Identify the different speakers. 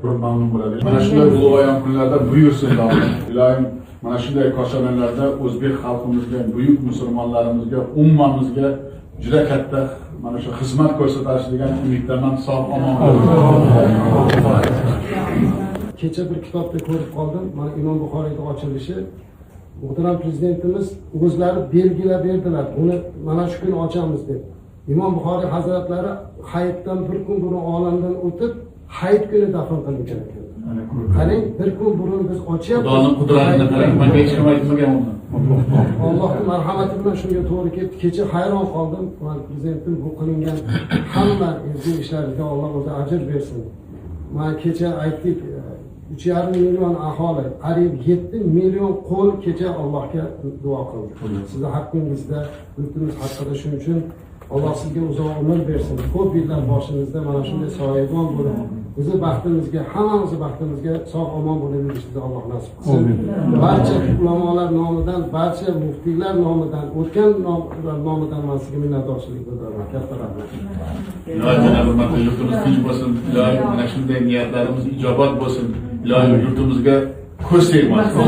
Speaker 1: ko'rib mamnun bo'ladi. Mana shunday ulug'ayam kunlarda buyursin Alloh. Ilohim mana shunday koshonalarda o'zbek xalqimizga, buyuk musulmonlarimizga, ummamizga juda katta mana shu xizmat ko'rsatish degan umiddaman. Sog' omon bo'ling.
Speaker 2: Kecha bir kitobda ko'rib qoldim. Mana Imom Buxoriyning ochilishi. Muhtaram prezidentimiz o'zlari belgilab berdilar. Uni mana shu kun ochamiz deb. Imom Buxoriy hazratlari hayitdan bir kun burun olamdan o'tib, hayit kuni dafn qilingan ekan. Qarang, bir kun burun biz ochyapmiz.
Speaker 1: Xudoning qudratini qarang, menga hech kim aytmagan uni.
Speaker 2: Allohning marhamati bilan shunga to'g'ri keldi. Kecha hayron qoldim. Mana prezidentim bu qilingan hamma ishlarga Alloh o'zi ajr bersin. Mana kecha aytdik, 3,5 million aholi, qariyb 7 million qo'l kecha Allohga duo qildi. Sizning haqqingizda, yurtimiz haqida shuning uchun Alloh sizga uzoq umr bersin. Ko'p yillar boshingizda mana shunday soyabon bo'lib, bizni baxtimizga, hammamizni baxtimizga sog' omon bo'lib yurishni Alloh nasib qilsin. Barcha ulamolar nomidan, barcha muftiylar nomidan, o'tgan nomidan men sizga minnatdorchilik bildiraman. Katta rahmat.
Speaker 1: Ilohim janobi yurtimiz tinch bo'lsin. Ilohim mana shunday niyatlarimiz ijobat bo'lsin. Ilohim yurtimizga ko'z tegmasin.